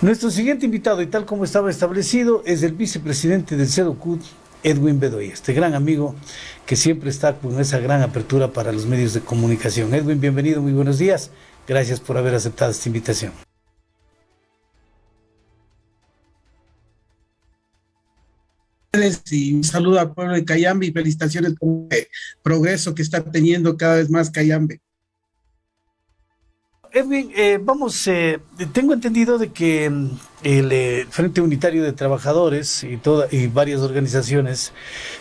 Nuestro siguiente invitado, y tal como estaba establecido, es el vicepresidente del CEDOCUT, Edwin Bedoya, este gran amigo que siempre está con esa gran apertura para los medios de comunicación. Edwin, bienvenido, muy buenos días. Gracias por haber aceptado esta invitación. Y un saludo al pueblo de Cayambe y felicitaciones por el progreso que está teniendo cada vez más Cayambe. Edwin, tengo entendido de que el Frente Unitario de Trabajadores y varias organizaciones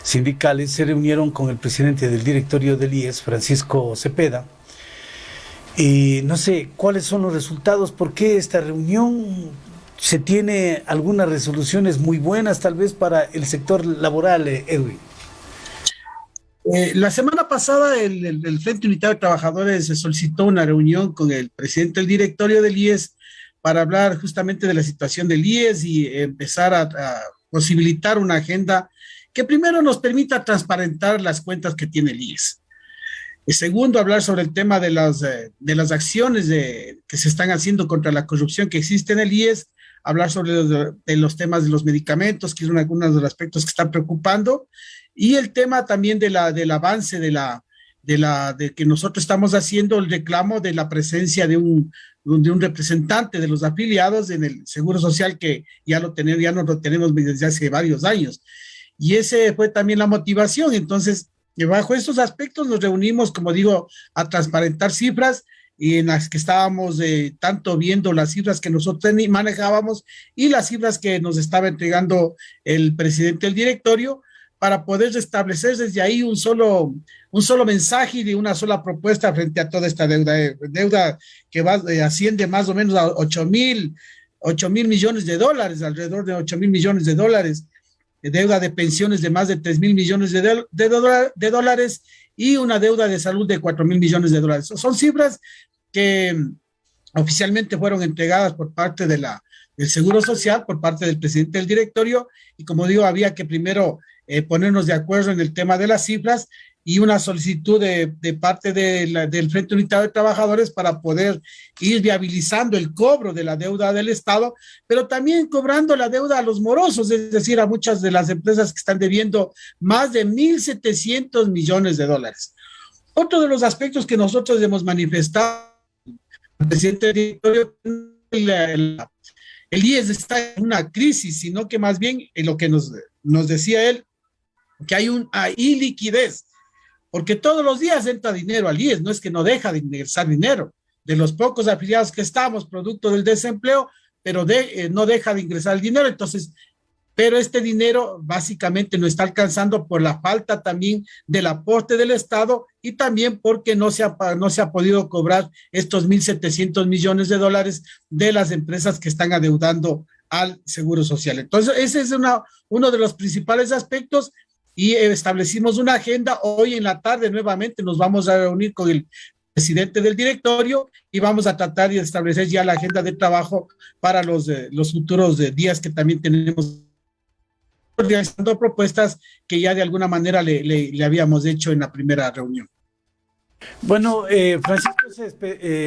sindicales se reunieron con el presidente del directorio del IES, Francisco Cepeda, y no sé cuáles son los resultados, por qué esta reunión se tiene algunas resoluciones muy buenas tal vez para el sector laboral, Edwin. La semana pasada el Frente Unitario de Trabajadores se solicitó una reunión con el presidente del directorio del IES para hablar justamente de la situación del IES y empezar a posibilitar una agenda que primero nos permita transparentar las cuentas que tiene el IES. Y segundo, hablar sobre el tema de las acciones que se están haciendo contra la corrupción que existe en el IES, hablar sobre los temas de los medicamentos, que es uno de los aspectos que están preocupando, y el tema también del avance de que nosotros estamos haciendo el reclamo de la presencia de un representante de los afiliados en el Seguro Social que ya no lo tenemos desde hace varios años. Y ese fue también la motivación. Entonces, bajo estos aspectos nos reunimos, como digo, a transparentar cifras y en las que estábamos tanto viendo las cifras que nosotros manejábamos y las cifras que nos estaba entregando el presidente del directorio para poder establecer desde ahí un solo mensaje y de una sola propuesta frente a toda esta deuda que asciende más o menos a 8.000 millones de dólares, alrededor de 8.000 millones de dólares, deuda de pensiones de más de 3.000 millones de dólares y una deuda de salud de 4.000 millones de dólares. Son cifras que oficialmente fueron entregadas por parte del Seguro Social, por parte del presidente del directorio, y como digo, había que primero ponernos de acuerdo en el tema de las cifras y una solicitud de parte del Frente Unitario de Trabajadores para poder ir viabilizando el cobro de la deuda del Estado, pero también cobrando la deuda a los morosos, es decir, a muchas de las empresas que están debiendo más de 1.700 millones de dólares. Otro de los aspectos que nosotros hemos manifestado al presidente del directorio, el IES está en una crisis, sino que más bien en lo que nos decía él, que hay una iliquidez, porque todos los días entra dinero al IES, no es que no deja de ingresar dinero, de los pocos afiliados que estamos, producto del desempleo, pero no deja de ingresar el dinero, entonces, pero este dinero básicamente no está alcanzando por la falta también del aporte del Estado y también porque no se ha podido cobrar estos 1.700 millones de dólares de las empresas que están adeudando al Seguro Social. Entonces, ese es uno de los principales aspectos y establecimos una agenda. Hoy en la tarde nuevamente nos vamos a reunir con el presidente del directorio y vamos a tratar de establecer ya la agenda de trabajo para los futuros días que también tenemos realizando propuestas que ya de alguna manera le habíamos hecho en la primera reunión. Bueno, Francisco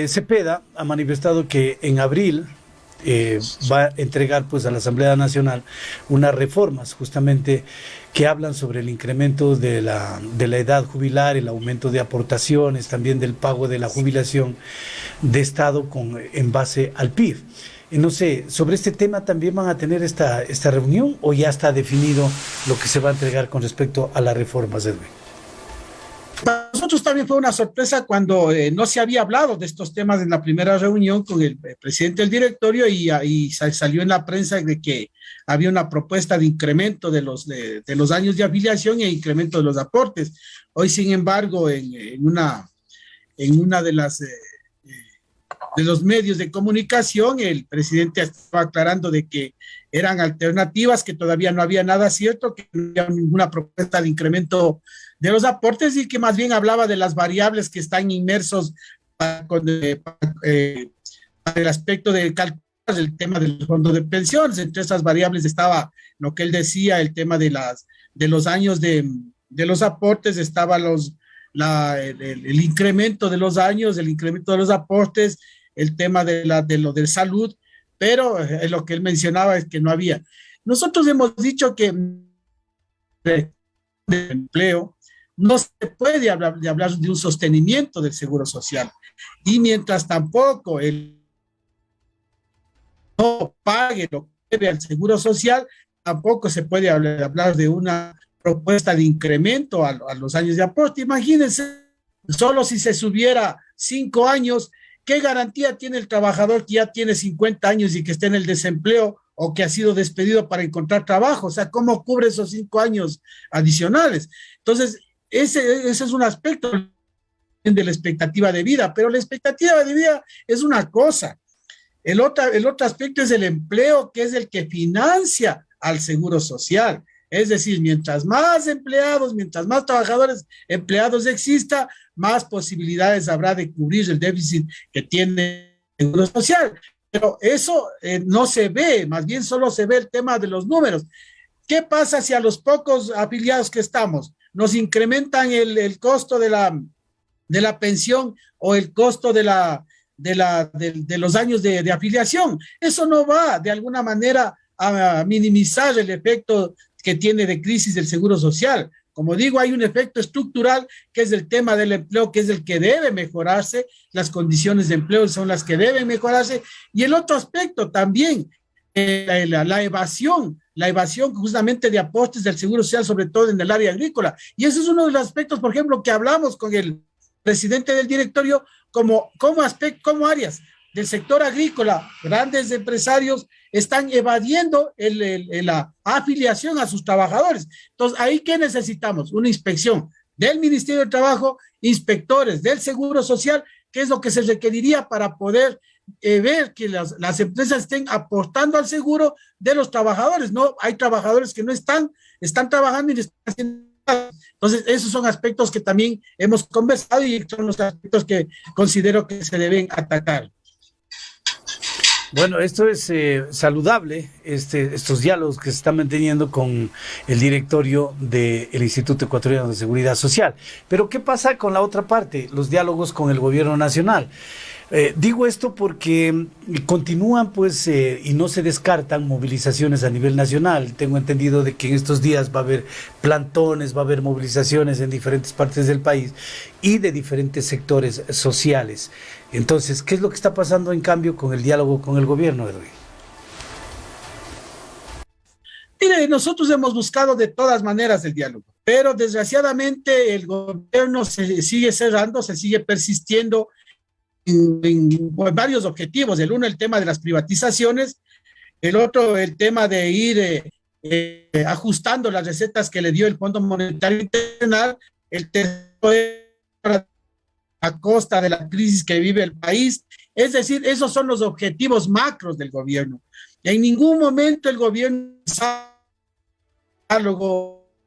Cepeda ha manifestado que en abril va a entregar pues a la Asamblea Nacional unas reformas justamente que hablan sobre el incremento de la edad jubilar, el aumento de aportaciones, también del pago de la jubilación de Estado en base al PIB. No sé, sobre este tema también van a tener esta reunión o ya está definido lo que se va a entregar con respecto a las reformas, Edwin. Para nosotros también fue una sorpresa cuando no se había hablado de estos temas en la primera reunión con el presidente del directorio y salió en la prensa de que había una propuesta de incremento de los años de afiliación e incremento de los aportes. Hoy, sin embargo, en una de los medios de comunicación, el presidente estaba aclarando de que eran alternativas, que todavía no había nada cierto, que no había ninguna propuesta de incremento de los aportes y que más bien hablaba de las variables que están inmersos para el aspecto de cálculo del tema del fondo de pensiones. Entre esas variables estaba lo que él decía, el tema de los años de los aportes, estaba el incremento de los años, el incremento de los aportes, el tema de lo de salud, pero lo que él mencionaba es que no había. Nosotros hemos dicho que de empleo no se puede hablar de un sostenimiento del seguro social. Y mientras tampoco el no pague lo que debe al seguro social, tampoco se puede hablar de una propuesta de incremento a los años de aporte. Imagínense, solo si se subiera 5 años, ¿qué garantía tiene el trabajador que ya tiene 50 años y que está en el desempleo o que ha sido despedido para encontrar trabajo? O sea, ¿cómo cubre esos 5 años adicionales? Entonces, ese es un aspecto de la expectativa de vida, pero la expectativa de vida es una cosa. El otro aspecto es el empleo, que es el que financia al seguro social. Es decir, mientras más empleados, mientras más trabajadores empleados exista, más posibilidades habrá de cubrir el déficit que tiene el seguro social. Pero eso no se ve, más bien solo se ve el tema de los números. ¿Qué pasa si a los pocos afiliados que estamos nos incrementan el costo de la pensión o el costo de los años de afiliación? Eso no va de alguna manera a minimizar el efecto que tiene de crisis del seguro social. Como digo, hay un efecto estructural que es el tema del empleo, que es el que debe mejorarse, las condiciones de empleo son las que deben mejorarse, y el otro aspecto también, la evasión justamente de aportes del seguro social, sobre todo en el área agrícola. Y ese es uno de los aspectos, por ejemplo, que hablamos con el presidente del directorio como áreas del sector agrícola, grandes empresarios están evadiendo la afiliación a sus trabajadores. Entonces, ¿ahí qué necesitamos? Una inspección del Ministerio de Trabajo, inspectores del Seguro Social, que es lo que se requeriría para poder ver que las empresas estén aportando al seguro de los trabajadores. No, hay trabajadores que no están trabajando y están haciendo. Entonces, esos son aspectos que también hemos conversado y son los aspectos que considero que se deben atacar. Bueno, esto es saludable, estos diálogos que se están manteniendo con el directorio del Instituto Ecuatoriano de Seguridad Social. Pero ¿qué pasa con la otra parte? Los diálogos con el gobierno nacional. Digo esto porque continúan y no se descartan movilizaciones a nivel nacional. Tengo entendido de que en estos días va a haber plantones, va a haber movilizaciones en diferentes partes del país y de diferentes sectores sociales. Entonces, ¿qué es lo que está pasando en cambio con el diálogo con el gobierno, Edwin? Mire, nosotros hemos buscado de todas maneras el diálogo, pero desgraciadamente el gobierno se sigue cerrando, se sigue persistiendo en varios objetivos. El uno, el tema de las privatizaciones; el otro, el tema de ir ajustando las recetas que le dio el Fondo Monetario Internacional; el tercero, a costa de la crisis que vive el país. Es decir, esos son los objetivos macros del gobierno. En ningún momento el gobierno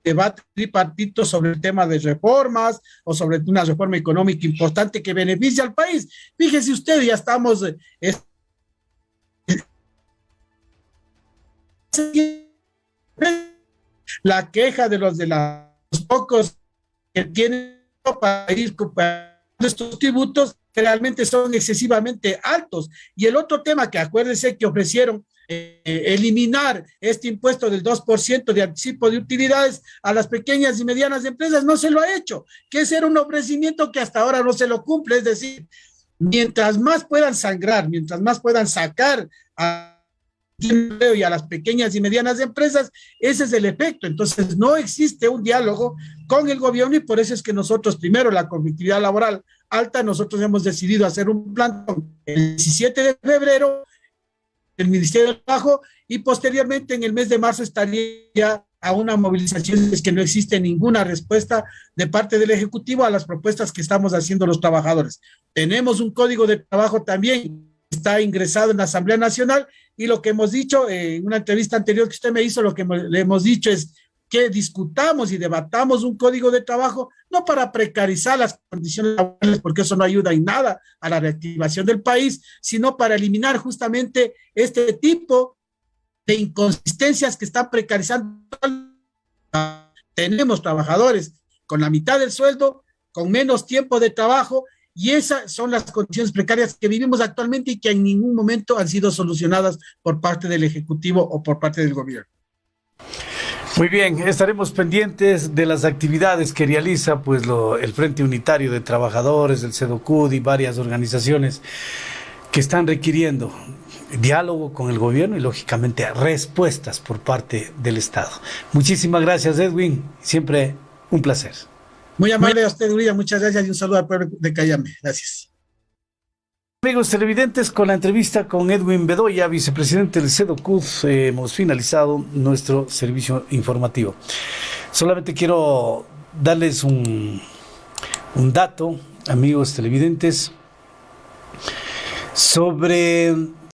debate tripartito sobre el tema de reformas o sobre una reforma económica importante que beneficie al país. Fíjese usted, ya estamos la queja de los pocos que tienen para ir para estos tributos, que realmente son excesivamente altos. Y el otro tema que acuérdense que ofrecieron eliminar este impuesto del 2% de anticipo de utilidades a las pequeñas y medianas empresas, no se lo ha hecho, que ese era un ofrecimiento que hasta ahora no se lo cumple. Es decir, mientras más puedan sangrar, mientras más puedan sacar y a las pequeñas y medianas empresas, ese es el efecto. Entonces no existe un diálogo con el gobierno, y por eso es que nosotros, primero, la conflictividad laboral alta, nosotros hemos decidido hacer un plantón el 17 de febrero el Ministerio del Trabajo, y posteriormente en el mes de marzo estaría a una movilización. Es que no existe ninguna respuesta de parte del Ejecutivo a las propuestas que estamos haciendo los trabajadores. Tenemos un código de trabajo también, está ingresado en la Asamblea Nacional, y lo que hemos dicho en una entrevista anterior que usted me hizo, lo que le hemos dicho es que discutamos y debatamos un código de trabajo, no para precarizar las condiciones laborales, porque eso no ayuda en nada a la reactivación del país, sino para eliminar justamente este tipo de inconsistencias que están precarizando. Tenemos trabajadores con la mitad del sueldo, con menos tiempo de trabajo, Y esas son las condiciones precarias que vivimos actualmente y que en ningún momento han sido solucionadas por parte del Ejecutivo o por parte del gobierno. Muy bien, estaremos pendientes de las actividades que realiza pues el Frente Unitario de Trabajadores, el CEDOCUD y varias organizaciones que están requiriendo diálogo con el gobierno y lógicamente respuestas por parte del Estado. Muchísimas gracias, Edwin, siempre un placer. Muy amable a usted, Uriah, muchas gracias y un saludo al pueblo de Cayambe. Gracias. Amigos televidentes, con la entrevista con Edwin Bedoya, vicepresidente del CEDOCUD, hemos finalizado nuestro servicio informativo. Solamente quiero darles un dato, amigos televidentes, sobre